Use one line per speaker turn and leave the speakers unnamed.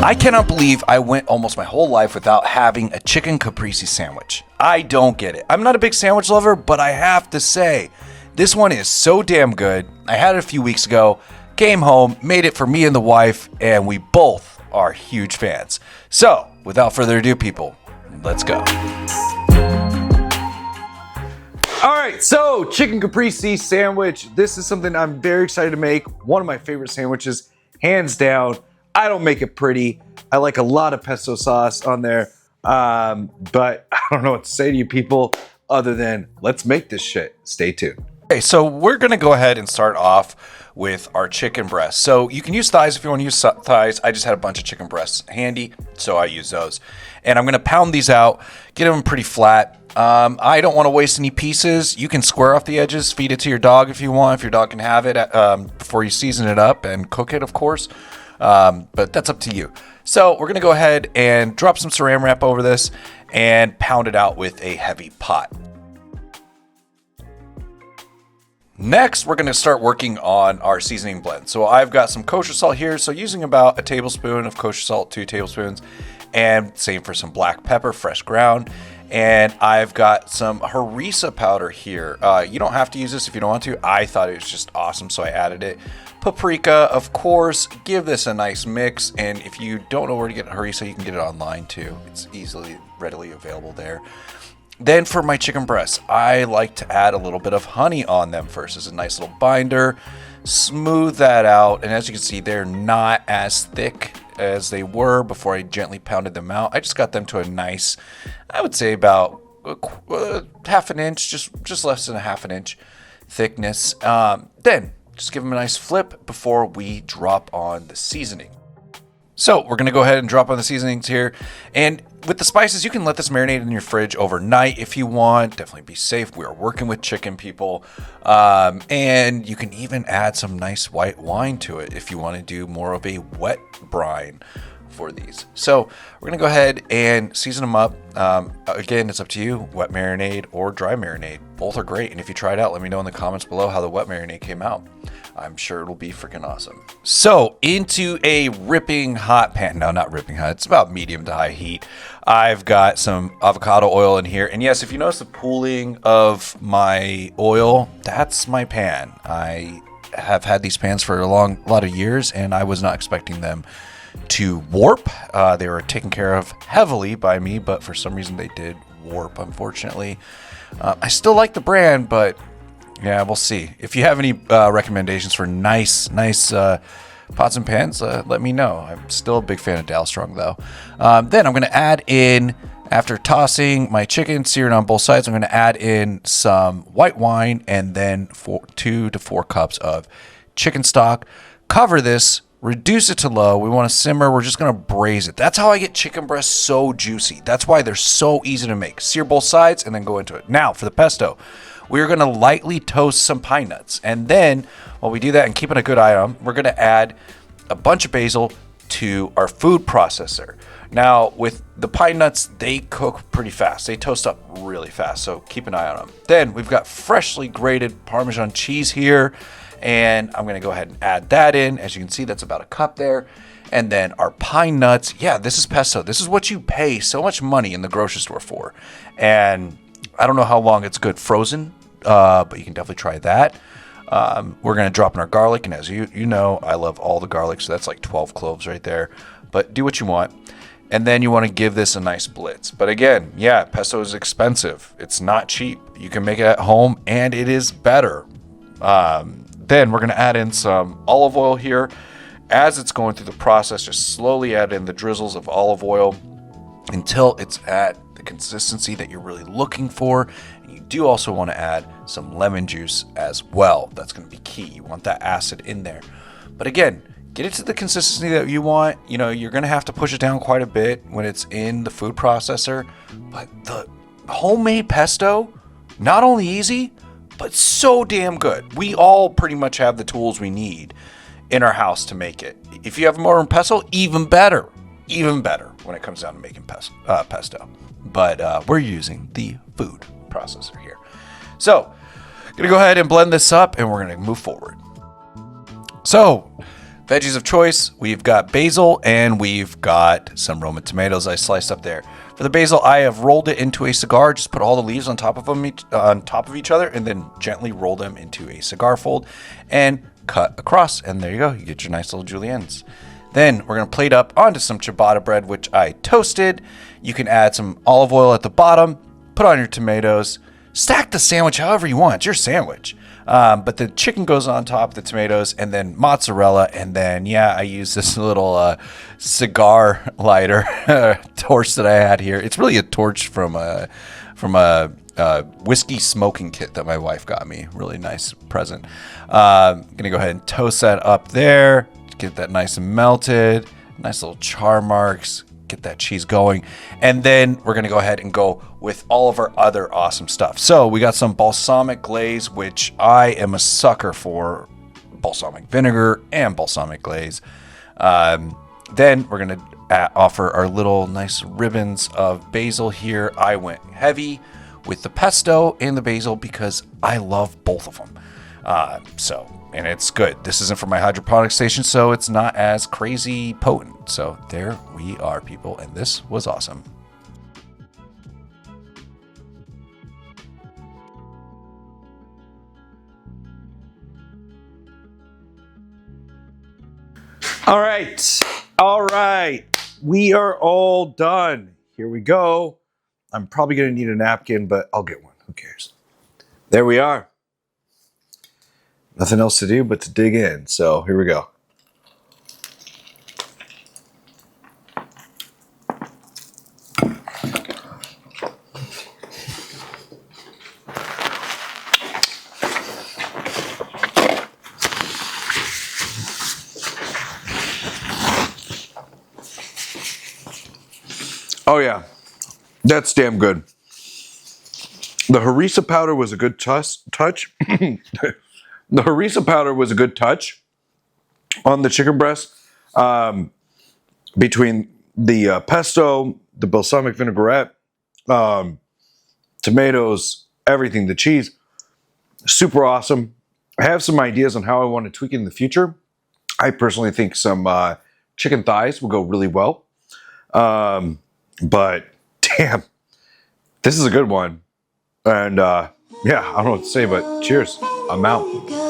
I cannot believe I went almost my whole life without having a chicken caprese sandwich. I don't get it. I'm not a big sandwich lover, but I have to say, this one is so damn good. I had it a few weeks ago, came home, made it for me and the wife, and we both are huge fans. So, without further ado, people, let's go. All right, so chicken caprese sandwich. This is something I'm very excited to make. One of my favorite sandwiches, hands down. I don't make it pretty. I like a lot of pesto sauce on there, but I don't know what to say to you people other than let's make this shit. Stay tuned. Okay, so we're gonna go ahead and start off with our chicken breast. So you can use thighs if you want to use thighs. I just had a bunch of chicken breasts handy, so I use those. And I'm gonna pound these out, get them pretty flat. I don't want to waste any pieces. You can square off the edges, feed it to your dog if you want, if your dog can have it before you season it up and cook it, of course. But that's up to you. So we're going to go ahead and drop some saran wrap over this and pound it out with a heavy pot. Next, we're going to start working on our seasoning blend. So I've got some kosher salt here. So using about a tablespoon of kosher salt, 2 tablespoons, and same for some black pepper, fresh ground. And I've got some Harissa powder here. You don't have to use this if you don't want to. I thought it was just awesome, so I added it. Paprika, of course. Give this a nice mix. And if you don't know where to get Harissa, you can get it online too. It's readily available there. Then for my chicken breasts, I like to add a little bit of honey on them first as a nice little binder. Smooth that out. And as you can see, they're not as thick as they were before I gently pounded them out. I just got them to a nice, I would say about half an inch, just less than a half an inch thickness. Then just give them a nice flip before we drop on the seasoning. So we're going to go ahead and drop on the seasonings here. And with the spices, you can let this marinate in your fridge overnight if you want. Definitely be safe. We are working with chicken, people. And you can even add some nice white wine to it if you want to do more of a wet brine for these. So we're going to go ahead and season them up. Again, it's up to you, wet marinade or dry marinade. Both are great. And if you try it out, let me know in the comments below how the wet marinade came out. I'm sure it'll be freaking awesome. So into a ripping hot pan. No, not ripping hot. It's about medium to high heat. I've got some avocado oil in here. And yes, if you notice the pooling of my oil, that's my pan. I have had these pans for a lot of years, and I was not expecting them to warp. They were taken care of heavily by me, but for some reason they did warp, unfortunately. I still like the brand, but yeah, we'll see. If you have any recommendations for nice pots and pans, let me know. I'm still a big fan of Dalstrong, though. Then I'm going to add in, after tossing my chicken, seared on both sides, I'm going to add in some white wine and then 2 to 4 cups of chicken stock. Cover this, reduce it to low. We want to simmer. We're just going to braise it. That's how I get chicken breasts so juicy. That's why they're so easy to make. Sear both sides and then go into it. Now, for the pesto, we're going to lightly toast some pine nuts. And then, while we do that and keeping a good eye on them, we're going to add a bunch of basil to our food processor. Now, with the pine nuts, they cook pretty fast. They toast up really fast, so keep an eye on them. Then, we've got freshly grated Parmesan cheese here, and I'm going to go ahead and add that in. As you can see, that's about a cup there. And then our pine nuts. Yeah, this is pesto. This is what you pay so much money in the grocery store for. And I don't know how long it's good frozen, but you can definitely try that. We're going to drop in our garlic, and as you know, I love all the garlic, so that's like 12 cloves right there. But do what you want. And then you want to give this a nice blitz. But again, yeah, pesto is expensive. It's not cheap. You can make it at home, and it is better. Then we're going to add in some olive oil here. As it's going through the process, just slowly add in the drizzles of olive oil until it's at the consistency that you're really looking for. And you do also want to add some lemon juice as well. That's going to be key. You want that acid in there. But again, get it to the consistency that you want. You know, you're going to have to push it down quite a bit when it's in the food processor. But the homemade pesto, not only easy, but so damn good. We all pretty much have the tools we need in our house to make it. If you have more pesto, even better when it comes down to making pesto. But we're using the food processor here. So, gonna go ahead and blend this up, and we're gonna move forward. So, Veggies of choice, we've got basil and we've got some Roma tomatoes I sliced up there. For the basil, I have rolled it into a cigar. Just put all the leaves on top of each other, and then gently roll them into a cigar fold and cut across. And there you go. You get your nice little juliennes. Then we're going to plate up onto some ciabatta bread, which I toasted. You can add some olive oil at the bottom, put on your tomatoes, stack the sandwich however you want. It's your sandwich. But the chicken goes on top of the tomatoes, and then mozzarella, and then, yeah, I use this little cigar lighter torch that I had here. It's really a torch from a whiskey smoking kit that my wife got me. Really nice present. I'm going to go ahead and toast that up there, get that nice and melted, nice little char marks. Get that cheese going, and then we're gonna go ahead and go with all of our other awesome stuff. So we got some balsamic glaze, which I am a sucker for balsamic vinegar and balsamic glaze. Then we're gonna offer our little nice ribbons of basil here. I went heavy with the pesto and the basil because I love both of them. And it's good. This isn't for my hydroponic station, so it's not as crazy potent. So there we are, people, and this was awesome. All right. We are all done. Here we go. I'm probably going to need a napkin, but I'll get one. Who cares? There we are. Nothing else to do but to dig in. So here we go. Oh yeah, that's damn good. The Harissa powder was a good touch. The Harissa powder was a good touch on the chicken breast. Between the pesto, the balsamic vinaigrette, tomatoes, everything, the cheese, super awesome. I have some ideas on how I want to tweak it in the future. I personally think some chicken thighs will go really well. But damn, this is a good one. And yeah, I don't know what to say, but cheers. I'm out.